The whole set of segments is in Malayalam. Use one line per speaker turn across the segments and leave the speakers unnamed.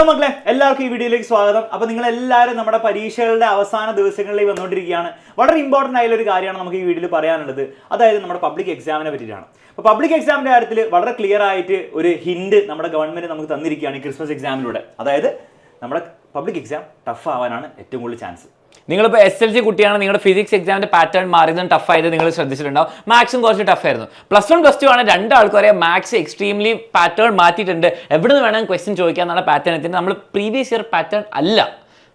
മക്കളെ, എല്ലാവർക്കും ഈ വീഡിയോയിലേക്ക് സ്വാഗതം. അപ്പോൾ നിങ്ങൾ എല്ലാവരും നമ്മുടെ പരീക്ഷകളുടെ അവസാന ദിവസങ്ങളിലേക്ക് വന്നുകൊണ്ടിരിക്കുകയാണ്. വളരെ ഇമ്പോർട്ടൻ്റ് ആയുള്ള ഒരു കാര്യമാണ് നമുക്ക് ഈ വീഡിയോയിൽ പറയാനുള്ളത്. അതായത് നമ്മുടെ പബ്ലിക് എക്സാമിനെ പറ്റിയിട്ടാണ്. അപ്പോൾ പബ്ലിക് എക്സാമിൻ്റെ കാര്യത്തിൽ വളരെ ക്ലിയർ ആയിട്ട് ഒരു ഹിന്റ് നമ്മുടെ ഗവൺമെൻറ് നമുക്ക് തന്നിരിക്കുകയാണ് ഈ ക്രിസ്മസ് എക്സാമിലൂടെ. അതായത് നമ്മുടെ പബ്ലിക് എക്സാം ടഫ് ആവാനാണ് ഏറ്റവും കൂടുതൽ ചാൻസ്.
നിങ്ങളിപ്പോൾ SLC കുട്ടിയാണ്, നിങ്ങളുടെ ഫിസിക്സ് എക്സാമിന്റെ പാറ്റേൺ മാറിയതും ടഫ് ആയത് നിങ്ങൾ ശ്രദ്ധിച്ചിട്ടുണ്ടാവും. മാത്സും കുറച്ച് ടഫ് ആയിരുന്നു. +1 +2 ആണ് രണ്ടാൾക്കും അറിയാം. മാത്സ് എക്സ്ട്രീംലി പാറ്റേൺ മാറ്റിയിട്ടുണ്ട്. എവിടെ നിന്ന് വേണമെങ്കിൽ ക്വസ്റ്റ്യൻ ചോദിക്കുക എന്നുള്ള പാറ്റേൺ എത്തി. നമ്മൾ പ്രീവിയസ് ഇയർ പാറ്റേൺ അല്ല.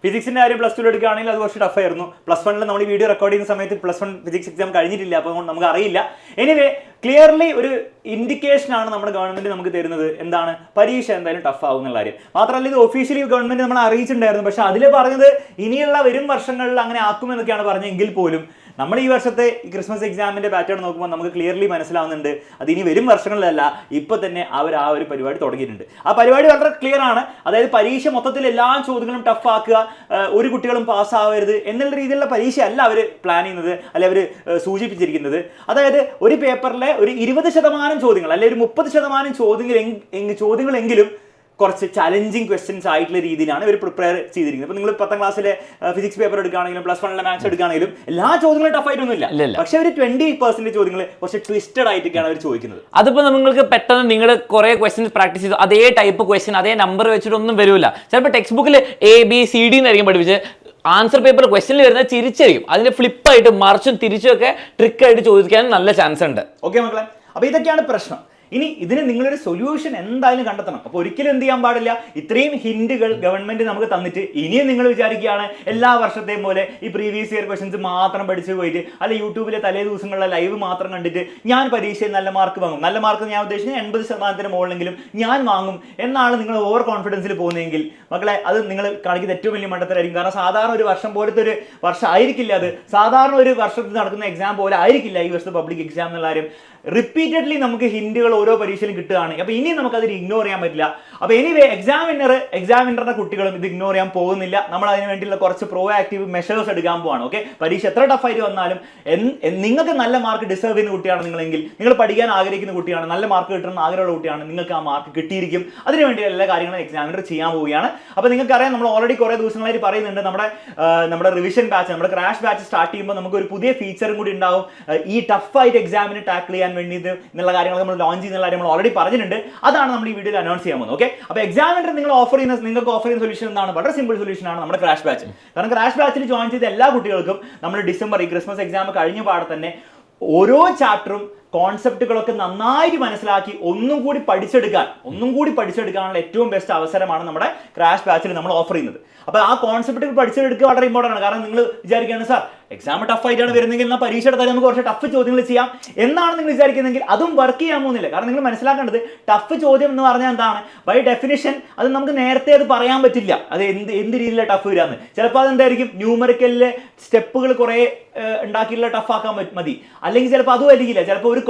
ഫിസിക്സിന്റെ കാര്യം +2 എടുക്കുകയാണെങ്കിൽ അത് കുറച്ച് ടഫ് ആയിരുന്നു. +1 നമ്മൾ ഈ വീഡിയോ റെക്കോർഡ് ചെയ്യുന്ന സമയത്ത് +1 ഫിസിക്സ് എക്സാം കഴിഞ്ഞിട്ടില്ല, അപ്പോൾ നമുക്ക് അറിയില്ല. എനിവേ ക്ലിയർലി ഒരു ഇൻഡിക്കേഷൻ ആണ് നമ്മുടെ ഗവൺമെന്റ് നമുക്ക് തരുന്നത്. എന്താണ്? പരീക്ഷ എന്തായാലും ടഫ് ആവും എന്നുള്ള കാര്യം. മാത്രമല്ല ഇത് ഒഫീഷ്യലി ഗവൺമെന്റ് നമ്മൾ അറിയിച്ചിട്ടുണ്ടായിരുന്നു. പക്ഷെ അതിൽ പറഞ്ഞത് ഇനിയുള്ള വരും വർഷങ്ങളിൽ അങ്ങനെ ആക്കുമെന്നൊക്കെയാണ് പറഞ്ഞെങ്കിൽ പോലും നമ്മൾ ഈ വർഷത്തെ ഈ ക്രിസ്മസ് എക്സാമിന്റെ പാറ്റേൺ നോക്കുമ്പോൾ നമുക്ക് ക്ലിയർലി മനസ്സിലാവുന്നുണ്ട് അത് ഇനി വരും വർഷങ്ങളിലല്ല, ഇപ്പൊ തന്നെ അവർ ആ ഒരു പരിപാടി തുടങ്ങിയിട്ടുണ്ട്. ആ പരിപാടി വളരെ ക്ലിയർ ആണ്. അതായത് പരീക്ഷ മൊത്തത്തിൽ എല്ലാ ചോദ്യങ്ങളും ടഫ് ആക്കുക, ഒരു കുട്ടികളും പാസ്സാവരുത് എന്നുള്ള രീതിയിലുള്ള പരീക്ഷ അല്ല അവർ പ്ലാൻ ചെയ്യുന്നത്, അല്ലെ അവർ സൂചിപ്പിച്ചിരിക്കുന്നത്. അതായത് ഒരു പേപ്പറിലെ ഒരു 20% ചോദ്യങ്ങൾ അല്ലെ ഒരു 30% ചോദ്യങ്ങളെങ്കിലും കുറച്ച് ചലഞ്ചിങ് ക്വസ്റ്റ്യൻസ് ആയിട്ടുള്ള രീതിയിലാണ് ഇവർ പ്രിപ്പയർ ചെയ്തിരിക്കുന്നത്. ഇപ്പോൾ നിങ്ങൾ 10ാം ക്ലാസ്സിലെ ഫിസിക്സ് പേപ്പർ എടുക്കുകയാണെങ്കിലും +1 മാത്സ് എടുക്കുകയാണെങ്കിലും എല്ലാ ചോദ്യങ്ങളും ടഫ് ആയിട്ടൊന്നുമില്ല. പക്ഷെ ഒരു 20% ചോദ്യങ്ങൾ കുറച്ച് ട്വിസ്റ്റഡ് ആയിട്ടൊക്കെയാണ് അവർ ചോദിക്കുന്നത്.
അതിപ്പോൾ നിങ്ങൾക്ക് പെട്ടെന്ന് നിങ്ങൾ കുറേ ക്വസ്റ്റ്യൻസ് പ്രാക്ടീസ് ചെയ്തു, അതേ ടൈപ്പ് ക്വസ്റ്റ്യൻ അതേ നമ്പർ വെച്ചിട്ടൊന്നും വരില്ല. ചിലപ്പോൾ ടെക്സ്റ്റ് ബുക്കിൽ ABCD എന്നായിരിക്കും പഠിപ്പിച്ച് ആൻസർ പേപ്പർ ക്വസ്റ്റ്യനിൽ വരുന്നത് ചിരിച്ചായിരിക്കും. അതിന്റെ ഫ്ലിപ്പായിട്ട് മറിച്ചും തിരിച്ചും ഒക്കെ ട്രിക്കായിട്ട് ചോദിക്കാൻ നല്ല ചാൻസ് ഉണ്ട്.
ഓക്കെ മക്കളെ, അപ്പോൾ ഇതൊക്കെയാണ് പ്രശ്നം. ഇനി ഇതിന് നിങ്ങളൊരു സൊല്യൂഷൻ എന്തായാലും കണ്ടെത്തണം. അപ്പോൾ ഒരിക്കലും എന്ത് ചെയ്യാൻ പാടില്ല, ഇത്രയും ഹിന്റുകൾ ഗവൺമെന്റ് നമുക്ക് തന്നിട്ട് ഇനിയും നിങ്ങൾ വിചാരിക്കുകയാണ് എല്ലാ വർഷത്തെയും പോലെ ഈ പ്രീവിയസ് ഇയർ ക്വസ്റ്റ്യൻസ് മാത്രം പഠിച്ചു പോയിട്ട് അല്ലെ യൂട്യൂബിലെ തലേ ദിവസങ്ങളിലെ ലൈവ് മാത്രം കണ്ടിട്ട് ഞാൻ പരീക്ഷയിൽ നല്ല മാർക്ക് വാങ്ങും, നല്ല മാർക്ക് ഞാൻ ഉദ്ദേശിക്കുന്നത് 80% മുകളിലെങ്കിലും ഞാൻ വാങ്ങും എന്നാണ് നിങ്ങൾ ഓവർ കോൺഫിഡൻസിൽ പോകുന്നതെങ്കിൽ മക്കളെ അത് നിങ്ങൾ കാണിക്കുന്ന ഏറ്റവും വലിയ മണ്ടത്തരായിരിക്കും. കാരണം സാധാരണ ഒരു വർഷം പോലത്തെ ഒരു വർഷം ആയിരിക്കില്ല അത്. സാധാരണ ഒരു വർഷത്തിൽ നടക്കുന്ന എക്സാം പോലെ ആയിരിക്കില്ല ഈ വർഷത്തെ പബ്ലിക് എക്സാം എന്നുള്ള കാര്യം. റിപ്പീറ്റഡ്ലി നമുക്ക് ഹിന്റുകൾ ഓരോ പരീക്ഷയിലും കിട്ടുകയാണ്. അപ്പോൾ ഇനി നമുക്കതിന് ഇഗ്നോർ ചെയ്യാൻ പറ്റില്ല. അപ്പോൾ എനിവേ എക്സാമിനറുടെ കുട്ടികളും ഇത് ഇഗ്നോർ ചെയ്യാൻ പോകുന്നില്ല. നമ്മൾ അതിന് വേണ്ടിയുള്ള കുറച്ച് പ്രോ ആക്റ്റീവ് മെഷേഴ്സ് എടുക്കാൻ പോവാണ്. ഓക്കെ, പരീക്ഷ എത്ര ടഫായിട്ട് വന്നാലും നിങ്ങൾക്ക് നല്ല മാർക്ക് ഡിസേർവ് ചെയ്യുന്ന കുട്ടിയാണ് നിങ്ങളെങ്കിൽ, നിങ്ങൾ പഠിക്കാൻ ആഗ്രഹിക്കുന്ന കുട്ടിയാണ്, നല്ല മാർക്ക് കിട്ടണമെന്ന് ആഗ്രഹമുള്ള കുട്ടിയാണ്, നിങ്ങൾക്ക് ആ മാർക്ക് കിട്ടിയിരിക്കും. അതിനുവേണ്ടി എല്ലാ കാര്യങ്ങളും എക്സാമിനർ ചെയ്യാൻ പോവുകയാണ്. അപ്പോൾ നിങ്ങൾക്കറിയാം, നമ്മൾ ഓൾറെഡി കുറേ ദിവസങ്ങളായിട്ട് പറയുന്നുണ്ട് നമ്മുടെ റിവിഷൻ ബാച്ച്, നമ്മുടെ ക്രാഷ് ബാച്ച് സ്റ്റാർട്ട് ചെയ്യുമ്പോൾ നമുക്ക് ഒരു പുതിയ ഫീച്ചറും കൂടി ഉണ്ടാവും. ഈ ടഫായിട്ട് എക്സാമിന് ടാക്കിൾ ചെയ്യാൻ വേണ്ടിയിട്ട് എന്നുള്ള കാര്യങ്ങൾ നമ്മൾ ലോഞ്ച് ചെയ്യുന്ന കാര്യം നമ്മൾ ഓൾറെഡി പറഞ്ഞിട്ടുണ്ട്. അതാണ് നമ്മൾ ഈ വീഡിയോയിൽ അനൗൺസ് ചെയ്യാൻ പോകുന്നത്. ഓക്കെ, അപ്പോൾ എക്സാമിനർ നിങ്ങൾക്ക് ഓഫർ ചെയ്യുന്ന സൊല്യൂഷൻ എന്താണ്? വളരെ സിമ്പിൾ സൊല്യൂഷൻ ആണ് നമ്മുടെ ക്രാഷ് ബാച്ച്. കാരണം ക്രാഷ് ബാച്ചിൽ ജോയിൻ ചെയ്ത എല്ലാ കുട്ടികൾക്കും നമ്മൾ ഡിസംബർ ഈ ക്രിസ്മസ് എക്സാം കഴിഞ്ഞ പാടെ തന്നെ ഓരോ ചാപ്റ്ററും കോൺസെപ്റ്റുകളൊക്കെ നന്നായിട്ട് മനസ്സിലാക്കി ഒന്നും കൂടി പഠിച്ചെടുക്കാനുള്ള ഏറ്റവും ബെസ്റ്റ് അവസരമാണ് നമ്മുടെ ക്രാഷ് ബാച്ചിൽ നമ്മൾ ഓഫർ ചെയ്യുന്നത്. അപ്പോൾ ആ കോൺസെപ്റ്റുകൾ പഠിച്ചെടുക്കുക വളരെ ഇമ്പോർട്ടൻ്റ് ആണ്. കാരണം നിങ്ങൾ വിചാരിക്കുകയാണ് സാർ എക്സാം ടഫ് ആയിട്ടാണ് വരുന്നതെങ്കിൽ എന്നാൽ പരീക്ഷയുടെ തരം നമുക്ക് കുറച്ച് ടഫ് ചോദ്യങ്ങൾ ചെയ്യാം എന്നാണ് നിങ്ങൾ വിചാരിക്കുന്നതെങ്കിൽ അതും വർക്ക് ചെയ്യാൻ പോകുന്നില്ല. കാരണം നിങ്ങൾ മനസ്സിലാക്കേണ്ടത് ടഫ് ചോദ്യം എന്ന് പറഞ്ഞാൽ എന്താണ്? ബൈ ഡെഫിനിഷൻ അത് നമുക്ക് നേരത്തെ അത് പറയാൻ പറ്റില്ല അത് എന്ത് രീതിയിലുള്ള ടഫ് വരാമെന്ന്. ചിലപ്പോൾ അതെന്തായിരിക്കും, ന്യൂമറിക്കലിലെ സ്റ്റെപ്പുകൾ കുറേ ഉണ്ടാക്കിയുള്ള ടഫ് ആക്കാൻ മതി. അല്ലെങ്കിൽ ചിലപ്പോൾ അതും ആയിരിക്കില്ല, ചിലപ്പോൾ ഒരു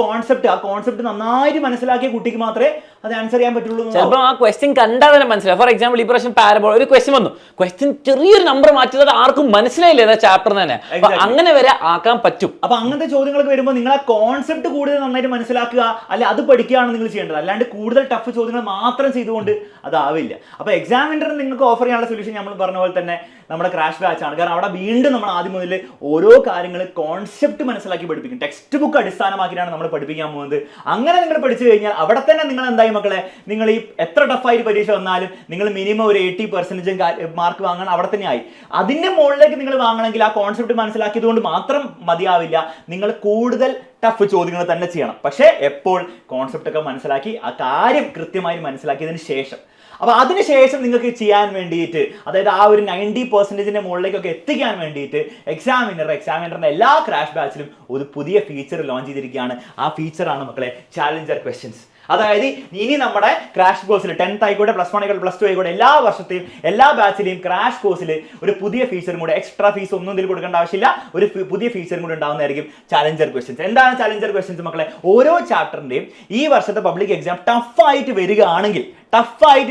ആ കോൺസെപ്റ്റ് നന്നായിട്ട് മനസ്സിലാക്കിയ കുട്ടിക്ക് മാത്രമേ അത് ആൻസർ ചെയ്യാൻ പറ്റുള്ളൂ.
ചിലപ്പോൾ ആ ക്വസ്റ്റ്യൻ കണ്ടാൽ തന്നെ മനസ്സിലാവും. ഫോർ എക്സാമ്പിൾ ഈ പ്രാവശ്യം പാരബോൾ ഒരു ക്വസ്റ്റ്യൻ വന്നു, ക്വസ്റ്റ്യൻ ചെറിയൊരു നമ്പർ മാറ്റിയത് ആർക്കും മനസ്സിലായില്ല ചാപ്റ്റർ തന്നെ. അങ്ങനെ വരെ ആക്കാൻ പറ്റും.
അപ്പൊ അങ്ങനത്തെ ചോദ്യങ്ങളൊക്കെ വരുമ്പോൾ നിങ്ങൾ ആ കോൺസെപ്റ്റ് കൂടുതൽ നന്നായിട്ട് മനസ്സിലാക്കുക, അല്ലെ അത് പഠിക്കുകയാണ് നിങ്ങൾ ചെയ്യേണ്ടത്. അല്ലാണ്ട് കൂടുതൽ ടഫ് ചോദ്യങ്ങൾ മാത്രം ചെയ്തുകൊണ്ട് അതാവില്ല. അപ്പൊ എക്സാമിനർ നിങ്ങൾക്ക് ഓഫർ ചെയ്യാനുള്ള സൊല്യൂഷൻ നമ്മൾ പറഞ്ഞ പോലെ തന്നെ നമ്മുടെ ക്രാഷ് ബാച്ച് ആണ്. കാരണം അവിടെ വീണ്ടും നമ്മൾ ആദ്യം മുതൽ ഓരോ കാര്യങ്ങൾ കോൺസെപ്റ്റ് മനസ്സിലാക്കി പഠിപ്പിക്കും. ടെക്സ്റ്റ് ബുക്ക് അടിസ്ഥാനമാക്കിയിട്ടാണ് നമ്മൾ പഠിപ്പിക്കാൻ പോകുന്നത്. അങ്ങനെ നിങ്ങൾ പഠിച്ചു കഴിഞ്ഞാൽ അവിടെ തന്നെ നിങ്ങൾ എന്തായി മക്കളെ, നിങ്ങൾ ഈ എത്ര ടഫായിട്ട് പരീക്ഷ വന്നാലും നിങ്ങൾ മിനിമം ഒരു 80% മാർക്ക് വാങ്ങണം, അവിടെ തന്നെ ആയി. അതിന്റെ മുകളിലേക്ക് നിങ്ങൾ വാങ്ങണമെങ്കിൽ ആ കോൺസെപ്റ്റ് മനസ്സിലാക്കിയത് കൊണ്ട് മാത്രം മതിയാവില്ല, നിങ്ങൾ കൂടുതൽ ടഫ് ചോദ്യങ്ങൾ തന്നെ ചെയ്യണം. പക്ഷേ എപ്പോൾ കോൺസെപ്റ്റ് ഒക്കെ മനസ്സിലാക്കി ആ കാര്യം കൃത്യമായി മനസ്സിലാക്കിയതിന് ശേഷം. അപ്പോൾ അതിനുശേഷം നിങ്ങൾക്ക് ചെയ്യാൻ വേണ്ടിയിട്ട്, അതായത് ആ ഒരു 90% മുകളിലേക്കൊക്കെ എത്തിക്കാൻ വേണ്ടിയിട്ട് എക്സാമിനറിന്റെ എല്ലാ ക്രാഷ് ബാച്ചിലും ഒരു പുതിയ ഫീച്ചർ ലോഞ്ച് ചെയ്തിരിക്കുകയാണ്. ആ ഫീച്ചറാണ് മക്കളെ ചാലഞ്ചർ ക്വസ്റ്റ്യൻസ്. അതായത് ഇനി നമ്മുടെ ക്രാഷ് കോഴ്സിൽ 10th ആയിക്കോട്ടെ, +1 ആയിക്കോട്ടെ, +2 ആയിക്കോട്ടെ, എല്ലാ വർഷത്തെയും എല്ലാ ബാച്ചിലെയും ക്രാഷ് കോഴ്സിൽ ഒരു പുതിയ ഫീച്ചറും കൂടെ, എക്സ്ട്രാ ഫീസ് ഒന്നും ഇതിൽ കൊടുക്കേണ്ട ആവശ്യമില്ല, ഒരു പുതിയ ഫീച്ചറും കൂടെ ഉണ്ടാവുന്നതായിരിക്കും ചാലഞ്ചർ ക്വസ്റ്റ്യൻസ്. എന്താണ് ചാലഞ്ചർ ക്വസ്റ്റ്യൻസ് മക്കളെ? ഓരോ ചാപ്റ്ററിന്റെയും ഈ വർഷത്തെ പബ്ലിക് എക്സാം ടഫായിട്ട്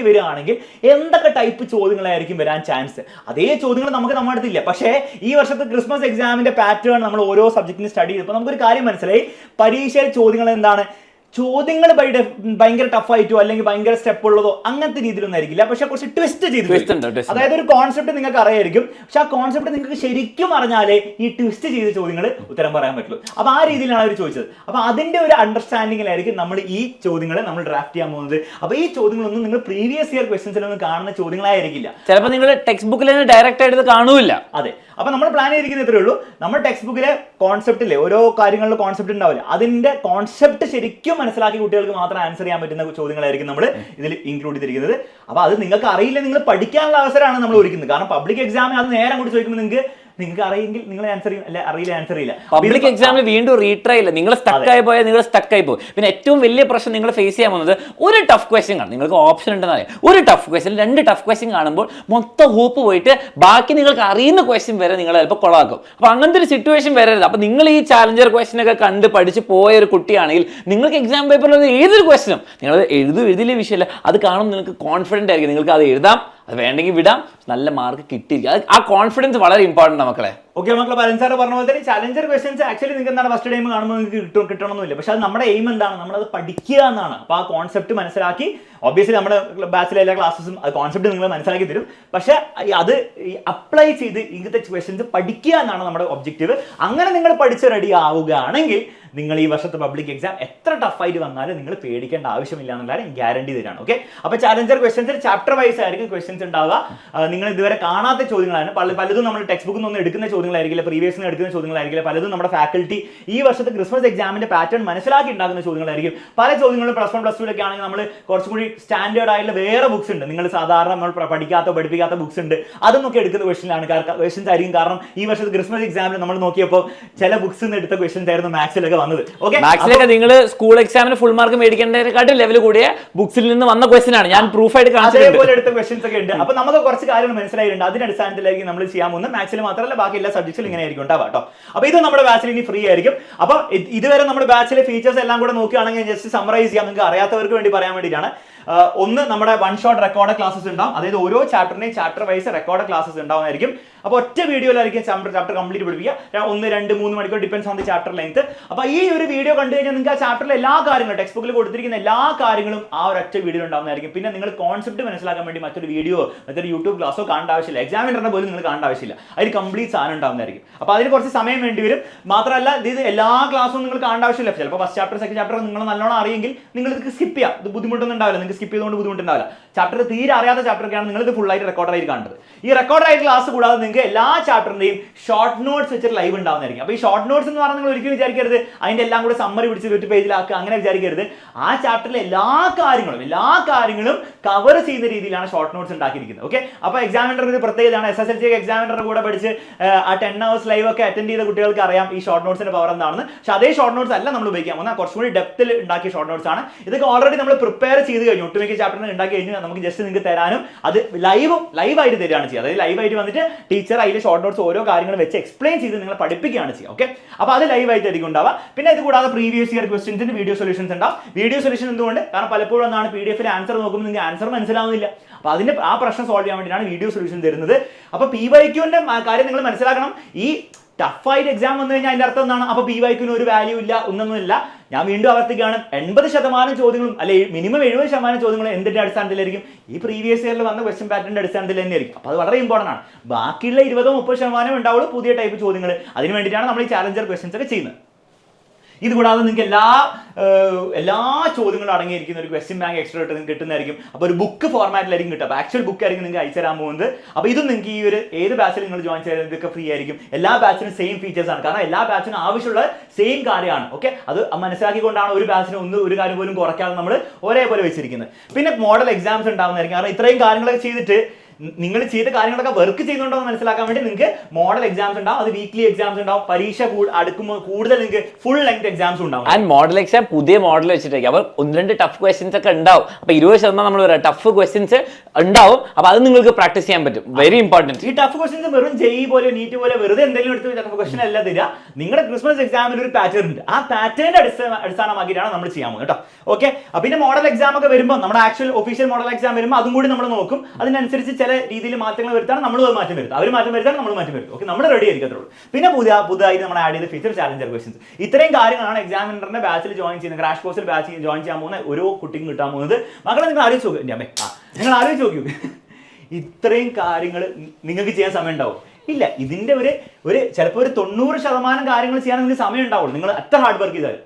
വരികയാണെങ്കിൽ എന്തൊക്കെ ടൈപ്പ് ചോദ്യങ്ങളായിരിക്കും വരാൻ ചാൻസ്? അതേ ചോദ്യങ്ങൾ നമുക്ക് നമ്മുടെ അടുത്തില്ല. പക്ഷേ ഈ വർഷത്തെ ക്രിസ്മസ് എക്സാമിന്റെ പാറ്റേൺ നമ്മൾ ഓരോ സബ്ജക്റ്റിനും സ്റ്റഡി ചെയ്തപ്പോൾ നമുക്കൊരു കാര്യം മനസ്സിലായി. പരീക്ഷയിൽ ചോദ്യങ്ങൾ എന്താണ്? ചോദ്യങ്ങൾ ഭയങ്കര ടഫായിട്ടോ അല്ലെങ്കിൽ ഭയങ്കര സ്റ്റെപ്പ് ഉള്ളതോ അങ്ങനത്തെ രീതിയിലൊന്നും ആയിരിക്കില്ല. പക്ഷെ കുറച്ച് ട്വിസ്റ്റ് ചെയ്ത്, അതായത് ഒരു കോൺസെപ്റ്റ് നിങ്ങൾക്ക് അറിയായിരിക്കും, പക്ഷെ ആ കോൺസെപ്റ്റ് നിങ്ങൾക്ക് ശരിക്കും അറിഞ്ഞാലേ ഈ ട്വിസ്റ്റ് ചെയ്ത ചോദ്യങ്ങൾ ഉത്തരം പറയാൻ പറ്റുള്ളൂ. അപ്പൊ ആ രീതിയിലാണ് അവർ ചോദിച്ചത്. അപ്പൊ അതിന്റെ ഒരു അണ്ടർസ്റ്റാൻഡിങ്ങിലായിരിക്കും നമ്മൾ ഈ ചോദ്യങ്ങൾ നമ്മൾ ഡ്രാഫ്റ്റ് ചെയ്യാൻ പോകുന്നത്. അപ്പൊ ഈ ചോദ്യങ്ങളൊന്നും നിങ്ങൾ പ്രീവിയസ് ഇയർ ക്വസ്റ്റൻസിലൊന്നും കാണുന്ന ചോദ്യങ്ങളായിരിക്കില്ല.
ചിലപ്പോൾ നിങ്ങൾ ടെക്സ്റ്റ് ബുക്കിൽ ഡയറക്റ്റ് ആയിട്ട് കാണൂല.
അതെ. അപ്പൊ നമ്മൾ പ്ലാൻ ചെയ്തിരിക്കുന്നത് ഇത്രേ ഉള്ളൂ. നമ്മൾ ടെക്സ്റ്റ് ബുക്കിലെ കോൺസെപ്റ്റിലെ ഓരോ കാര്യങ്ങളിലെ കോൺസെപ്റ്റ് ഉണ്ടാവില്ല, അതിന്റെ കോൺസെപ്റ്റ് ശരിക്കും മനസ്സിലാക്കി കുട്ടികൾക്ക് മാത്രം ആൻസർ ചെയ്യാൻ പറ്റുന്ന ചോദ്യങ്ങളായിരിക്കും നമ്മൾ ഇതിൽ ഇൻക്ലൂഡ് ചെയ്തിരിക്കുന്നത്. അപ്പൊ അത് നിങ്ങൾക്ക് അറിയില്ല, നിങ്ങൾ പഠിക്കാനുള്ള അവസരമാണ് നമ്മൾ ഒരുക്കുന്നത്. കാരണം പബ്ലിക് എക്സാമിന് അത് നേരെ അങ്ങോട്ട് ചോദിക്കുമ്പോൾ നിങ്ങൾക്ക് അറിയെങ്കിൽ നിങ്ങൾ ആൻസർ ചെയ്യും, അല്ലെ അറിയില്ല ആൻസർ ചെയ്യില്ല.
പബ്ലിക് എക്സാമിൽ വീണ്ടും റീട്രൈ ഇല്ല, നിങ്ങൾ സ്റ്റക്കായി പോയാൽ നിങ്ങൾ സ്റ്റക്കായി പോകും. പിന്നെ ഏറ്റവും വലിയ പ്രശ്നം നിങ്ങൾ ഫേസ് ചെയ്യാൻ പോകുന്നത് ഒരു ടഫ് ക്വസ്റ്റ്യൻ കാണും. നിങ്ങൾക്ക് ഓപ്ഷൻ ഉണ്ടെന്ന് അറിയാം, ഒരു ടഫ് ക്വസ്റ്റ്യൻ 2 ടഫ് ക്വസ്റ്റ്യൻ കാണുമ്പോൾ മൊത്തം ഹോപ്പ് പോയിട്ട് ബാക്കി നിങ്ങൾക്ക് അറിയുന്ന ക്വസ്റ്റ്യൻ വരെ നിങ്ങൾ ചിലപ്പോൾ കൊളാക്കും. അപ്പൊ അങ്ങനത്തെ ഒരു സിറ്റുവേഷൻ വരരുത്. അപ്പൊ നിങ്ങൾ ഈ ചാലഞ്ചർ ക്വസ്റ്റ്യൻ ഒക്കെ കണ്ട് പഠിച്ച് പോയ ഒരു കുട്ടിയാണെങ്കിൽ നിങ്ങൾക്ക് എക്സാം പേപ്പറിൽ ഏതൊരു ക്വസ്റ്റ്യനും നിങ്ങൾ എഴുതിയ വിഷയമല്ല, അത് കാണുമ്പോൾ നിങ്ങൾക്ക് കോൺഫിഡന്റ് ആയിരിക്കും, നിങ്ങൾക്ക് അത് എഴുതാം, അത് വേണ്ടെങ്കിൽ വിടാം, നല്ല മാർക്ക് കിട്ടിയിരിക്കും. ആ കോൺഫിഡൻസ് വളരെ ഇമ്പോർട്ടൻ്റ് മക്കളെ.
ഓക്കെ മക്കളെ, പരൻസാറ് പറഞ്ഞ പോലെ തന്നെ ചാലഞ്ചർ ക്വസ്റ്റൻസ് ആക്ച്വലി നിങ്ങൾക്ക് എന്താണ് ഫസ്റ്റ് ടൈം കാണുമ്പോൾ നിങ്ങൾക്ക് കിട്ടണമെന്നില്ല. പക്ഷെ അത് നമ്മുടെ എയിം എന്താണ്, നമ്മളത് പഠിക്കുക എന്നാണ്. അപ്പോൾ ആ കോൺസെപ്റ്റ് മനസ്സിലാക്കി, ഒബ്വിയസ്ലി നമ്മുടെ ബാച്ചിലെ എല്ലാ ക്ലാസ്സസും അത് കോൺസെപ്റ്റ് നിങ്ങൾ മനസ്സിലാക്കി തരും. പക്ഷെ അത് അപ്ലൈ ചെയ്ത് ഇങ്ങനത്തെ ക്വസ്റ്റൻസ് പഠിക്കുക എന്നാണ് നമ്മുടെ ഒബ്ജക്റ്റീവ്. അങ്ങനെ നിങ്ങൾ പഠിച്ച് റെഡി ആവുകയാണെങ്കിൽ നിങ്ങൾ ഈ വർഷത്തെ പബ്ലിക് എക്സാം എത്ര ടഫായിട്ട് വന്നാലും നിങ്ങൾ പേടിക്കേണ്ട ആവശ്യമില്ല എന്നുള്ള ഗ്യാരണ്ടി തരാണ്. ഓക്കെ, അപ്പോൾ ചാലഞ്ചർ ക്വസ്റ്റൻസിൽ ചാപ്റ്റർ വൈസ് ആയിരിക്കും ക്വസ്റ്റൻസ് ഉണ്ടാവുക. നിങ്ങൾ ഇതുവരെ കാണാത്ത ചോദ്യങ്ങളാണ്. പലതും നമ്മൾ ടെക്സ്റ്റ് ബുക്കിൽ നിന്ന് എടുക്കുന്ന ചോദ്യങ്ങളായിരിക്കില്ല, പ്രീവിയസ് എടുക്കുന്ന ചോദ്യങ്ങളായിരിക്കില്ല. പലതും നമ്മുടെ ഫാക്കൽറ്റി ഈ വർഷത്തെ ക്രിസ്മസ് എക്സാമിന്റെ പാറ്റേൺ മനസ്സിലാക്കി ഉണ്ടാക്കുന്ന ചോദ്യങ്ങളായിരിക്കും. പല ചോദ്യങ്ങളും പ്ലസ് 1 പ്ലസ് 2 ആണെങ്കിൽ നമ്മൾ കുറച്ചും കൂടി സ്റ്റാൻഡേർഡ് ആയിട്ടുള്ള വേറെ ബുക്സ് ഉണ്ട്, നിങ്ങൾ സാധാരണ നമ്മൾ പഠിപ്പിക്കാത്ത ബുക്സ് ഉണ്ട്, അതൊക്കെ എടുക്കുന്ന ക്വസ്റ്റൻസ് ആയിരിക്കും. കാരണം ഈ വർഷത്തെ ക്രിസ്മസ് എക്സാമിൽ നമ്മൾ നോക്കിയപ്പോൾ ചില ബുക്സിൽ നിന്ന് എടുത്ത ക്വസ്റ്റൻസ് ആയിരുന്നു മാത്സിലൊക്കെ വന്നത്.
മാത്സിലൊക്കെ നിങ്ങൾ സ്കൂൾ എക്സാമിന് ഫുൾ മാർക്ക് മേടിക്കേണ്ടതിനെക്കാട്ടും ലെവൽ കൂടിയ ബുക്സിൽ നിന്ന് വന്ന ക്വസ്റ്റൻ ആണ്. ഞാൻ പ്രൂഫ് ആയിട്ട്
അതേപോലെ എടുത്ത ക്വസ്റ്റൻസ് ഒക്കെ ഉണ്ട്. അപ്പൊ നമുക്ക് കുറച്ച് കാര്യങ്ങൾ മനസ്സിലായിട്ടുണ്ട്. അതിന്റെ അടിസ്ഥാനത്തിലായിരിക്കും നമ്മൾ ചെയ്യാൻ പോകുന്നത്. മാത്സിൽ മാത്രമല്ല ബാക്കി എല്ലാ സബ്ജക്ട്സിലും ഇങ്ങനെ ആയിരിക്കും ഉണ്ടാവുക കേട്ടോ. അപ്പൊ ഇത് നമ്മുടെ ബാച്ചിൽ ഇനി ഫ്രീ ആയിരിക്കും. അപ്പൊ ഇതുവരെ നമ്മുടെ ബാച്ചിലെ ഫീച്ചേഴ്സ് എല്ലാം കൂടെ നോക്കുകയാണെങ്കിൽ ജസ്റ്റ് സമ്മറൈസ് ചെയ്യാം, നിങ്ങൾക്ക് അറിയാത്തവർക്ക് വേണ്ടി പറയാൻ വേണ്ടിയിട്ടാണ്. ഒന്ന്, നമ്മുടെ 1 ഷോട്ട് റെക്കോർഡ് ക്ലാസ്സസ് ഉണ്ടാവും. അതായത് ഓരോ ചാപ്റ്ററിനെയും ചാപ്റ്റർ വൈസ് റെക്കോർഡ് ക്ലാസ്സസ് ഉണ്ടാവുന്നതായിരിക്കും. അപ്പോൾ ഒറ്റ വീഡിയോയിലായിരിക്കും ചാപ്റ്റർ കംപ്ലീറ്റ് പഠിപ്പിക്കുക. 1, 2, 3 മണിക്കൂർ depends on the chapter length. അപ്പോൾ ഈ ഒരു വീഡിയോ കണ്ടു കഴിഞ്ഞാൽ നിങ്ങൾക്ക് ആ ചാപ്റ്ററിലെ എല്ലാ കാര്യങ്ങളും ടെക്സ്റ്റ് ബുക്കിൽ കൊടുത്തിരിക്കുന്ന എല്ലാ കാര്യങ്ങളും ആ ഒരൊറ്റ വീഡിയോ ഉണ്ടാവുന്നതായിരിക്കും. പിന്നെ നിങ്ങൾ കോൺസെപ്റ്റ് മനസ്സിലാക്കാൻ വേണ്ടി മറ്റൊരു വീഡിയോ, മറ്റൊരു യൂട്യൂബ് ക്ലാസ്സോ കാണേണ്ട ആവശ്യമില്ല. എക്സാമിനറിനെ പോലും നിങ്ങൾ കാണേണ്ട ആവശ്യമില്ല. അതിൽ കംപ്ലീറ്റ് സാധനം ഉണ്ടാവുന്നതായിരിക്കും. അപ്പോൾ അതിന് കുറച്ച് സമയം വേണ്ടി വരും. മാത്രമല്ല ഇത് എല്ലാ ക്ലാസ്സും നിങ്ങൾ കാണേണ്ട ആവശ്യമില്ല. ചിലപ്പോൾ ഫസ്റ്റ് ചാപ്റ്റർ സെക്കൻഡ് ചാപ്റ്റർ നിങ്ങൾ നല്ലോണം അറിയെങ്കിൽ നിങ്ങൾ ഇത് സ്കിപ്പ് ചെയ്യാം. ഇത് ബുദ്ധിമുട്ടൊന്നും ഉണ്ടാവില്ല, നിങ്ങൾക്ക് സ്കിപ്പ് ചെയ്തുകൊണ്ട് ബുദ്ധിമുട്ടുണ്ടാവില്ല. ചാപ്റ്റർ തീരെ അറിയാത്ത ചാപ്റ്ററൊക്കെയാണ് നിങ്ങൾ ഇത് ഫുൾ ആയിട്ട് റെക്കോർഡായി കാണുന്നത്. ഈ റെക്കോർഡായിട്ട് ക്ലാസ് കൂടാതെ നിങ്ങൾക്ക് എല്ലാ ചാപ്റ്ററിന്റെയും ഷോർട്ട് നോട്ട്സ് വെച്ചിട്ട് ലൈവ് ഉണ്ടാവുന്നതായിരിക്കും. അപ്പോൾ ഈ ഷോർട്ട് നോട്ട്സ് എന്ന് പറഞ്ഞാൽ നിങ്ങൾ ഒരിക്കലും വിചാരിക്കരുത് അതിന്റെ എല്ലാം കൂടെ സമ്മറി പിടിച്ച് ഒരു പേജിലാക്കുക, അങ്ങനെ വിചാരിക്കരുത്. ആ ചാപ്റ്ററിലെ എല്ലാ കാര്യങ്ങളും കവർ ചെയ്യുന്ന രീതിയിലാണ് ഷോർട്ട് നോട്ട്സ് ഉണ്ടാക്കിയിരിക്കുന്നത്. ഓക്കെ, അപ്പോൾ എക്സാമിനർ ഇത് പ്രത്യേകതയാണ്. SSLC എക്സാമിനറുടെ കൂടെ പഠിച്ച് ആ 10 hours ലൈവ് ഒക്കെ അറ്റൻഡ് ചെയ്ത കുട്ടികൾക്ക് അറിയാം ഈ ഷോർട്ട് നോട്ട്സിന്റെ പവർ എന്താണെന്ന്. പക്ഷേ അതേ ഷോർട്ട് നോട്ട്സ് അല്ല നമ്മൾ ഉപയോഗിക്കാൻ പോകുന്നത്, കുറച്ചും കൂടി ഡെപ്തിൽ ഉണ്ടാക്കിയ ഷോർട്ട് നോട്ട്സ് ആണ്. ഇതൊക്കെ ഓൾറെഡി നമ്മൾ പ്രിപ്പയർ ചെയ്ത് കഴിഞ്ഞു. ഒട്ടുമിക്ക ചാപ്റ്ററിന് ഉണ്ടാക്കി കഴിഞ്ഞു. നമുക്ക് ജസ്റ്റ് നിങ്ങൾക്ക് തരാനും അത് ലൈവായിട്ട് തരികയാണ് ചെയ്യുക. അതായത് ലൈവായിട്ട് വന്നിട്ട് ടീച്ചർ അതിൽ ഷോർട്ട് നോട്ട്സ് ഓരോ കാര്യങ്ങൾ വെച്ച് എക്സ്പ്ലെയിൻ ചെയ്ത് നിങ്ങളെ പഠിപ്പിക്കുകയാണ് ചെയ്യുക. ഓക്കെ, അപ്പോൾ അത് ലൈവായിട്ട് ആയിരിക്കും ഉണ്ടാവുക. പിന്നെ ഇത് കൂടാതെ പ്രീവിയസ് ഇയർ ക്വസ്റ്റ്യൻസിന്റെ വീഡിയോ സൊല്യൂഷൻസ് ഉണ്ടാവും. വീഡിയോ സൊല്യൂഷൻ എന്തുകൊണ്ട്? കാരണം പലപ്പോഴും എന്താണ് PDF ആൻസർ നോക്കുമ്പോൾ നിങ്ങൾക്ക് ആൻസർ മനസ്സിലാവുന്നില്ല. അപ്പോൾ അതിന്റെ ആ പ്രശ്നം സോൾവ് ചെയ്യാൻ വേണ്ടിയാണ് വീഡിയോ സൊല്യൂഷൻ തരുന്നത്. അപ്പോൾ PYQന്റെ കാര്യം നിങ്ങൾ മനസ്സിലാക്കണം. ഈ ടഫായിട്ട് എക്സാം വന്നു കഴിഞ്ഞാൽ അതിന്റെ അർത്ഥം എന്താണ്? അപ്പോൾ PYQന് ഒരു വാല്യൂ ഇല്ല, ഒന്നൊന്നുമില്ല. ഞാൻ വീണ്ടും ആവർത്തിക്കുകയാണ്, 80% ചോദ്യങ്ങളും അല്ലെ മിനിമം 70% ചോദ്യങ്ങളും എന്തിന്റെ അടിസ്ഥാനത്തിലായിരിക്കും? ഈ പ്രീവിയസ് ഇയറിൽ വന്ന ക്വസ്റ്റ്യൻ പാറ്റേണിന്റെ അടിസ്ഥാനത്തിൽ തന്നെയായിരിക്കും. അപ്പോൾ അത് വളരെ ഇമ്പോർട്ടൻ്റ് ആണ്. ബാക്കിയുള്ള 20-30% ഉണ്ടാവുള്ളൂ പുതിയ ടൈപ്പ് ചോദ്യങ്ങൾ. അതിന് വേണ്ടിയിട്ടാണ് നമ്മൾ ഈ ചാലഞ്ചർ ക്വസ്റ്റ്യൻസ് ഒക്കെ ചെയ്യുന്നത്. ഇത് കൂടാതെ നിങ്ങൾക്ക് എല്ലാ ചോദ്യങ്ങളും അടങ്ങിയിരിക്കുന്ന ഒരു ക്വസ്റ്റ്യൻ ബാങ്ക് എക്സ്ട്രാ നിങ്ങൾക്ക് കിട്ടുന്നതായിരിക്കും. അപ്പോൾ ഒരു ബുക്ക് ഫോർമാറ്റിലായിരിക്കും കിട്ടുക. അപ്പോൾ ആക്ച്വൽ ബുക്ക് ആയിരിക്കും നിങ്ങൾക്ക് അയച്ചു തരാൻ പോകുന്നത്. അപ്പോൾ ഇതും നിങ്ങൾക്ക് ഈ ഒരു ഏത് ബാച്ചിൽ നിങ്ങൾ ജോയിൻ ചെയ്താൽ ഇതൊക്കെ ഫ്രീ ആയിരിക്കും. എല്ലാ ബാച്ചിനും സെയിം ഫീച്ചേഴ്സ് ആണ്. കാരണം എല്ലാ ബാച്ചിനും ആവശ്യമുള്ള സെയിം കാര്യമാണ്. ഓക്കെ, അത് മനസ്സിലാക്കിക്കൊണ്ടാണ് ഒരു ബാച്ചിന് ഒരു കാര്യം പോലും കുറയ്ക്കാതെ നമ്മൾ ഒരേപോലെ വെച്ചിരിക്കുന്നത്. പിന്നെ മോഡൽ എക്സാംസ് ഉണ്ടാവുന്നതായിരിക്കും. കാരണം ഇത്രയും കാര്യങ്ങളൊക്കെ ചെയ്തിട്ട് നിങ്ങൾ ചെയ്ത കാര്യങ്ങളൊക്കെ വർക്ക് ചെയ്യുന്നുണ്ടോ എന്ന് മനസ്സിലാക്കാൻ വേണ്ടി നിങ്ങൾക്ക് മോഡൽ എക്സാംസ് ഉണ്ടാവും. അത് വീക്ക്ലി എക്സാംസ് ഉണ്ടാവും. പരീക്ഷ അടുക്കുമ്പോൾ കൂടുതൽ നിങ്ങൾക്ക് ഫുൾ ലെങ്ത് എക്സാംസ് ഉണ്ടാവും.
ആൻഡ് മോഡൽ എക്സാം പുതിയ മോഡൽ വെച്ചിട്ടേക്കും. അപ്പോൾ 1-2 ടഫ് ക്വസ്റ്റ്യൻസ് ഒക്കെ ഉണ്ടാവും. അപ്പോൾ 20% നമ്മൾ പറയാം ടഫ് ക്വസ്റ്റ്യൻസ് ഉണ്ടാവും. അപ്പോൾ അത് നിങ്ങൾക്ക് പ്രാക്ടീസ് ചെയ്യാൻ പറ്റും. Very important.
ഈ ടഫ് ക്വസ്റ്റ്യൻസ് വെറും JEE പോലെ നീറ്റ് പോലെ വെറുതെ എന്തെങ്കിലും എടുത്ത് ടഫ് ക്വസ്റ്റ്യൻ അല്ല തരിക. നിങ്ങളുടെ ക്രിസ്മസ് എക്സാമിൽ ഒരു പാറ്റേൺ ഉണ്ട്. ആ പാറ്റേണിന്റെ അടിസ്ഥാനമാക്കിയിട്ടാണ് നമ്മൾ ചെയ്യാൻ പോകുന്നത് കേട്ടോ. ഓക്കെ, പിന്നെ മോഡൽ എക്സാം ഒക്കെ വരുമ്പോൾ നമ്മുടെ ആക്ച്വൽ ഒഫീഷ്യൽ മോഡൽ എക്സാം വരുമ്പോൾ അതും കൂടി നമ്മൾ നോക്കും. അതിനനുസരിച്ച് ചില ചില രീതിയിൽ മാറ്റങ്ങൾ വരുത്താണ്, നമ്മൾ മാറ്റം വരുത്തും, അവർ മാറ്റം വരുത്താണ്, നമ്മൾ മാറ്റം വരുത്തും. ഓക്കെ, നമ്മൾ റെഡി ആയിരിക്കത്തുള്ളൂ. പിന്നെ പുതുതായിട്ട് നമ്മൾ ആഡ് ചെയ്ത ഫീച്ചർ ചാലഞ്ചർ ക്വസ്റ്റൻസ്. ഇത്രയും കാര്യങ്ങളാണ് എക്സാമിനറിന്റെ ബാച്ചിൽ ജോയിൻ ചെയ്യുന്നത്, ക്രാഷ് കോഴ്സിൽ ബാച്ച് ജോയിൻ ചെയ്യാൻ പോകുന്ന ഓരോ കുട്ടിക്കും കിട്ടാൻ പോകുന്നത്. മക്കളെ നിങ്ങൾ ആലോചിച്ച് നോക്കൂ, നിങ്ങൾ ആലോചിച്ച് നോക്കൂ, ഇത്രയും കാര്യങ്ങൾ നിങ്ങൾക്ക് ചെയ്യാൻ സമയം ഉണ്ടാവും? ഇല്ല. ഇതിന്റെ ഒരു ചിലപ്പോൾ ഒരു 90% കാര്യങ്ങൾ ചെയ്യാൻ നിങ്ങൾക്ക് സമയം ഉണ്ടാവുള്ളൂ, നിങ്ങൾ എത്ര ഹാർഡ് വർക്ക് ചെയ്താൽ.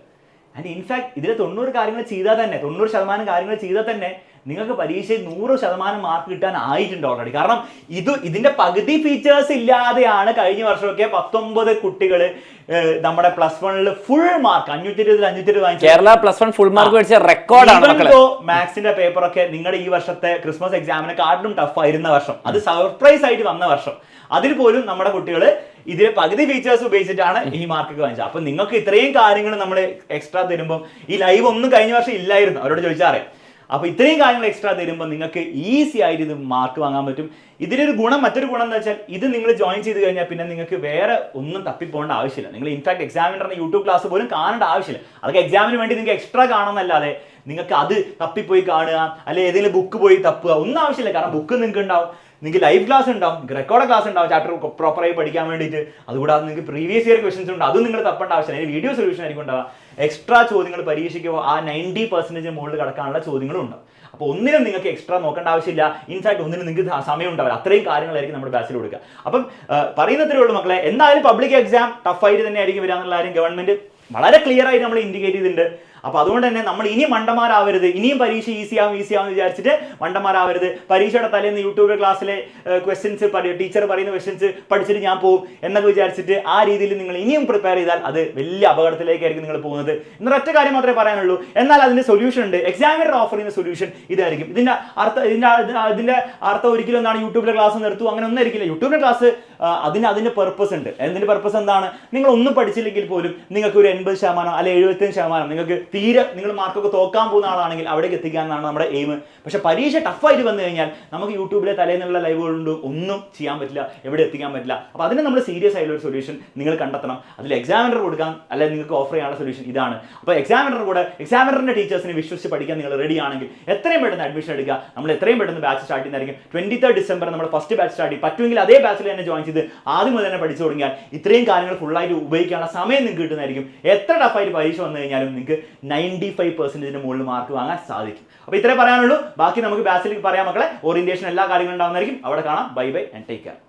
ആൻഡ് ഇൻഫാക്ട് ഇതിൽ 90 കാര്യങ്ങൾ ചെയ്താൽ തന്നെ 90% കാര്യങ്ങൾ ചെയ്താൽ തന്നെ നിങ്ങൾക്ക് പരീക്ഷയിൽ 100% മാർക്ക് കിട്ടാൻ ആയിട്ടുണ്ട് ഓൾറെഡി. കാരണം ഇതിന്റെ പകുതി ഫീച്ചേഴ്സ് ഇല്ലാതെയാണ് കഴിഞ്ഞ വർഷമൊക്കെ 19 കുട്ടികൾ നമ്മുടെ +1 ഫുൾ മാർക്ക് 520 വാങ്ങിച്ചു.
കേരള +1 ഫുൾ മാർക്ക് മേടിച്ച റെക്കോർഡാണ്.
മാത്സിന്റെ പേപ്പറൊക്കെ നിങ്ങളുടെ ഈ വർഷത്തെ ക്രിസ്മസ് എക്സാമിനെ കാട്ടിലും ടഫ് ആയിരുന്ന വർഷം, അത് സർപ്രൈസ് ആയിട്ട് വന്ന വർഷം, അതിൽ പോലും നമ്മുടെ കുട്ടികൾ ഇതിലെ പകുതി ഫീച്ചേഴ്സ് ഉപയോഗിച്ചിട്ടാണ് ഈ മാർക്ക് വാങ്ങിച്ചത്. അപ്പൊ നിങ്ങൾക്ക് ഇത്രയും കാര്യങ്ങൾ നമ്മൾ എക്സ്ട്രാ തരുമ്പോൾ, ഈ ലൈവ് ഒന്നും കഴിഞ്ഞ വർഷം ഇല്ലായിരുന്നു, അവരോട് ചോദിച്ചാൽ അറിയാം. അപ്പോൾ ഇത്രയും കാര്യങ്ങൾ എക്സ്ട്രാ തരുമ്പോൾ നിങ്ങൾക്ക് ഈസി ആയിട്ട് ഇത് മാർക്ക് വാങ്ങാൻ പറ്റും. ഇതിലൊരു ഗുണം, മറ്റൊരു ഗുണം എന്ന് വെച്ചാൽ ഇത് നിങ്ങൾ ജോയിൻ ചെയ്ത് കഴിഞ്ഞാൽ പിന്നെ നിങ്ങൾക്ക് വേറെ ഒന്നും തപ്പിപ്പോകേണ്ട ആവശ്യമില്ല. നിങ്ങൾ ഇൻഫാക്ട് എക്സാമിനറിന്റെ യൂട്യൂബ് ക്ലാസ് പോലും കാണേണ്ട ആവശ്യമില്ല. അതൊക്കെ എക്സാമിന് വേണ്ടി നിങ്ങൾക്ക് എക്സ്ട്രാ കാണുന്നല്ലാതെ നിങ്ങൾക്ക് അത് തപ്പിപ്പോയി കാണുക, അല്ലെങ്കിൽ ഏതെങ്കിലും ബുക്ക് പോയി തപ്പുക ഒന്നും ആവശ്യമില്ല. കാരണം ബുക്ക് നിങ്ങൾക്ക് ഉണ്ടാവും, നിങ്ങൾക്ക് ലൈവ് ക്ലാസ് ഉണ്ടാവും, നിങ്ങൾക്ക് റെക്കോർഡ് ക്ലാസ് ഉണ്ടാവും ചാപ്റ്റർ പ്രോപ്പറായി പഠിക്കാൻ വേണ്ടിയിട്ട്. അതുകൂടാതെ നിങ്ങൾക്ക് പ്രീവിയസ് ഇയർ ക്വസ്റ്റൻസ് ഉണ്ട്, അതും നിങ്ങൾ തപ്പേണ്ട ആവശ്യമില്ല. അതിന് വീഡിയോ സൊല്യൂഷൻ ആയിരിക്കും ഉണ്ടാവുക. എക്സ്ട്രാ ചോദ്യങ്ങൾ പരീക്ഷയ്ക്ക് ആ 90% മുകളിൽ കടക്കാനുള്ള ചോദ്യങ്ങളും ഉണ്ടാവും. അപ്പോൾ ഒന്നിനും നിങ്ങൾക്ക് എക്സ്ട്രാ നോക്കേണ്ട ആവശ്യമില്ല. ഇൻഫാക്ട് ഒന്നിനും നിങ്ങൾക്ക് സമയം ഉണ്ടാവില്ല. അത്രയും കാര്യങ്ങളായിരിക്കും നമ്മുടെ ബാച്ചിൽ കൊടുക്കുക. അപ്പം പറയുന്നത്രേ ഉള്ളൂ മക്കളെ, എന്തായാലും പബ്ലിക് എക്സാം ടഫായിട്ട് തന്നെ ആയിരിക്കും വരിക എന്നുള്ള കാര്യം ഗവൺമെന്റ് വളരെ ക്ലിയർ ആയിട്ട് നമ്മൾ ഇൻഡിക്കേറ്റ് ചെയ്തിട്ടുണ്ട്. അപ്പോൾ അതുകൊണ്ട് തന്നെ നമ്മൾ ഇനി മണ്ടന്മാരാവരുത്, ഇനിയും പരീക്ഷ ഈസിയാവും വിചാരിച്ചിട്ട് മണ്ടന്മാരാവരുത്. പരീക്ഷയുടെ തലേന്ന് യൂട്യൂബ് ക്ലാസ്സിലെ ക്വസ്റ്റ്യൻസ് ടീച്ചർ പറയുന്ന ക്വസ്റ്റ്യൻസ് പഠിച്ചിട്ട് ഞാൻ പോകും എന്നൊക്കെ വിചാരിച്ചിട്ട് ആ രീതിയിൽ നിങ്ങൾ ഇനിയും പ്രിപ്പയർ ചെയ്താൽ അത് വലിയ അപകടത്തിലേക്കായിരിക്കും നിങ്ങൾ പോകുന്നത്. എന്നൊരു ഒറ്റ കാര്യം മാത്രമേ പറയാനുള്ളൂ. എന്നാൽ അതിന്റെ സൊല്യൂഷൻ ഉണ്ട്. എക്സാമിനർ ഓഫർ ചെയ്യുന്ന സൊല്യൂഷൻ ഇതായിരിക്കും. ഇതിന്റെ അർത്ഥം ഒരിക്കലും എന്താണ് യൂട്യൂബിലെ ക്ലാസ് നിർത്തും, അങ്ങനെ ഒന്നും ആയിരിക്കില്ല. യൂട്യൂബിലെ ക്ലാസ് അതിന്റെ പർപ്പസ് ഉണ്ട്. അതിന്റെ പർപ്പസ് എന്താണ്? നിങ്ങൾ ഒന്നും പഠിച്ചില്ലെങ്കിൽ പോലും നിങ്ങൾക്ക് ഒരു 80% അല്ലെങ്കിൽ 75% നിങ്ങൾക്ക് തീരെ നിങ്ങൾ മാർക്കൊക്കെ തോക്കാൻ പോകുന്ന ആളാണെങ്കിൽ അവിടേക്ക് എത്തിക്കാനാണ് നമ്മുടെ എയിം. പക്ഷെ പരീക്ഷ ടഫായിട്ട് വന്നു കഴിഞ്ഞാൽ നമുക്ക് യൂട്യൂബിലെ തലേന്നുള്ള ലൈവുകളുണ്ട്, ഒന്നും ചെയ്യാൻ പറ്റില്ല, എവിടെ എത്തിക്കാൻ പറ്റില്ല. അപ്പോൾ അതിന് നമ്മൾ സീരിയസ് ആയിട്ടുള്ള ഒരു സൊല്യൂഷൻ നിങ്ങൾ കണ്ടെത്തണം. അതിൽ എക്സാമിനർ കൊടുക്കാൻ അല്ലെങ്കിൽ നിങ്ങൾക്ക് ഓഫർ ചെയ്യാനുള്ള സൊല്യൂഷൻ ഇതാണ്. അപ്പോൾ എക്സാമിനറിന്റെ ടീച്ചേഴ്സിനെ വിശ്വസിച്ച് പഠിക്കാൻ നിങ്ങൾ റെഡി ആണെങ്കിൽ എത്രയും പെട്ടെന്ന് അഡ്മിഷൻ എടുക്കുക. നമ്മൾ എത്രയും പെട്ടെന്ന് ബാച്ച് സ്റ്റാർട്ട് ചെയ്യുന്നതായിരിക്കും. 23 ഡിസംബർ നമ്മൾ ഫസ്റ്റ് ബാച്ച് സ്റ്റാർട്ട് ചെയ്യും. പറ്റുമെങ്കിൽ അതേ ബാച്ചിൽ തന്നെ ജോയിൻ ചെയ്ത് ആദ്യം മുതൽ തന്നെ പഠിച്ചു തുടങ്ങിയാൽ ഇത്രയും കാര്യങ്ങൾ ഫുള്ളായിട്ട് ഉപയോഗിക്കാനുള്ള സമയം നിങ്ങൾക്ക് കിട്ടുന്നതായിരിക്കും. എത്ര ടഫായിട്ട് പരീക്ഷ വന്നു കഴിഞ്ഞാലും നിങ്ങൾക്ക് 95% മുകളിൽ മാർക്ക് വാങ്ങാൻ സാധിക്കും. അപ്പോൾ ഇത്രേ പറയാനുള്ളൂ. ബാക്കി നമുക്ക് ബാച്ചിലേക്ക് പറയാം മക്കളെ. ഓറിയന്റേഷൻ എല്ലാ കാര്യങ്ങളും ഉണ്ടാവുന്നതായിരിക്കും. അവിടെ കാണാം. Bye bye and take care.